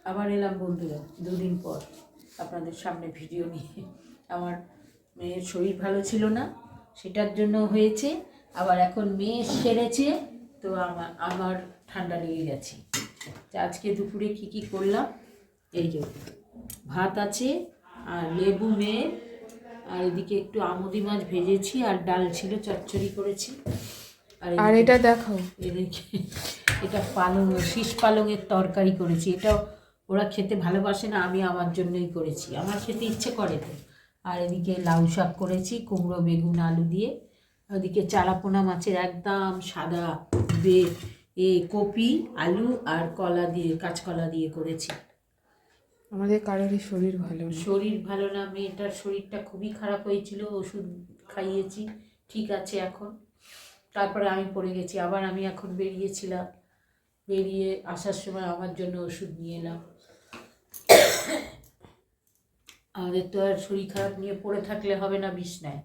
আবার এলাম বন্ধুরা দুদিন পর আপনাদের সামনে ভিডিও নিয়ে। আমার মেয়ের শরীর ভালো ছিল না, সেটার জন্য হয়েছে। আবার এখন মেয়ে সেরেছে, তো আমার ঠান্ডা লেগে গেছে। আজকে দুপুরে কি করলাম, এই যে ভাত আছে আর লেবু মেয়ের, আর এদিকে একটু আমুদি মাছ ভেজেছি, আর ডাল ছিল, চচ্চড়ি করেছি। আর এটা দেখাও, এদিকে এটা শীষ পালংয়ের তরকারি করেছি। এটা ওরা খেতে ভালোবাসে না, আমি আমার জন্যই করেছি, আমার খেতে ইচ্ছে করে তো। আর এদিকে লাউ শাক করেছি কুমড়ো বেগুন আলু দিয়ে। ওদিকে চারাপোনা মাছের একদম সাদা কপি আলু আর কলা দিয়ে, কাঁচকলা দিয়ে করেছি। আমাদের কারোরই শরীর ভালো না, মেয়েটার শরীরটা খুবই খারাপ হয়েছিল, ওষুধ খাইয়েছি, ঠিক আছে এখন। তারপরে আমি পড়ে গেছি, আবার আমি এখন বেরিয়েছিলাম, বেরিয়ে আসার সময় আমার জন্য ওষুধ নিয়ে এলাম। আমাদের তো আর শরীর খারাপ নিয়ে পড়ে থাকলে হবে না বিছনায়,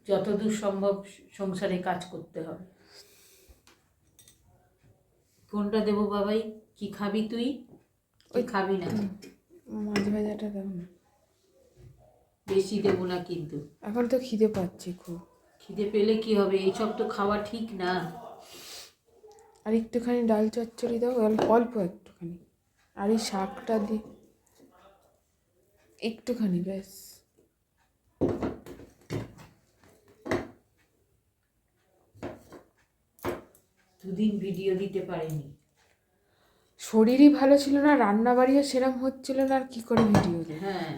যতদূর সম্ভব সংসারে কাজ করতে হবে। কোনটা দেবো বাবাই, কি খাবি তুই? তুই খাবি না? মাছ ভাজাটা দাও না, বেশি দেবো না কিন্তু। এখন তো খিদে পাচ্ছি খুব। খিদে পেলে কি হবে, এইসব তো খাওয়া ঠিক না। আর একটুখানি ডাল চচ্চড়ি দাও, অল্প একটুখানি, আর এই শাকটা দি একটুখানি, ব্যাস। দুদিন ভিডিও দিতে পারিনি, শরীরই ভালো ছিল না, রান্না বাড়িও সেরকম হচ্ছিল না, আর কি করে ভিডিও দেব? হ্যাঁ।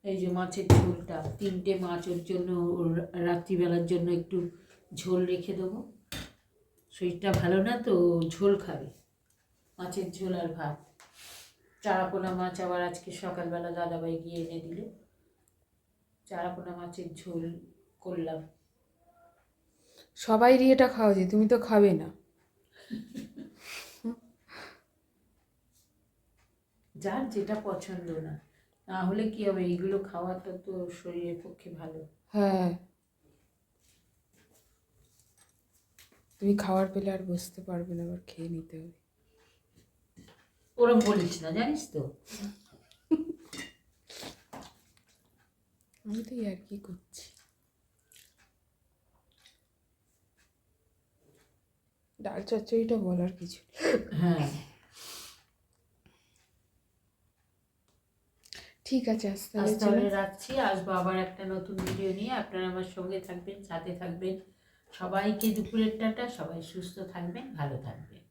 এই যে মাছের ঝোলটা, 3টে মাছ, ওর জন্য রাত্রিবেলার জন্য একটু ঝোল রেখে দেবো। শরীরটা ভালো না তো, ঝোল খাবে, মাছের ঝোল আর ভাত। চারাপোনা মাছ আবার আজকে সকালবেলা দাদাভাই গিয়ে এনে দিল, চারাপোনা মাছের ঝোল করলাম। সবাইরই এটা খাওয়া যায়, তুমি তো খাবে না। যার যেটা পছন্দ না, না হলে কি হবে, এইগুলো খাওয়াটা তো শরীরের পক্ষে ভালো। হ্যাঁ, তুমি খাওয়ার পেলে আর বসতে পারবে না, আবার খেয়ে নিতে হবে। ওরম বলিস না, জানিস তো। আমি তো আর কি করছি, ডাল চচ্চড়িটা বলার কিছু। হ্যাঁ, ঠিক আছে, আজ তাহলে রাখছি, আসবো আবার একটা নতুন ভিডিও নিয়ে। আপনারা আমার সঙ্গে থাকবেন, সাথে থাকবেন। সবাইকে দুপুরের টাটা, সবাই সুস্থ থাকবেন, ভালো থাকবেন।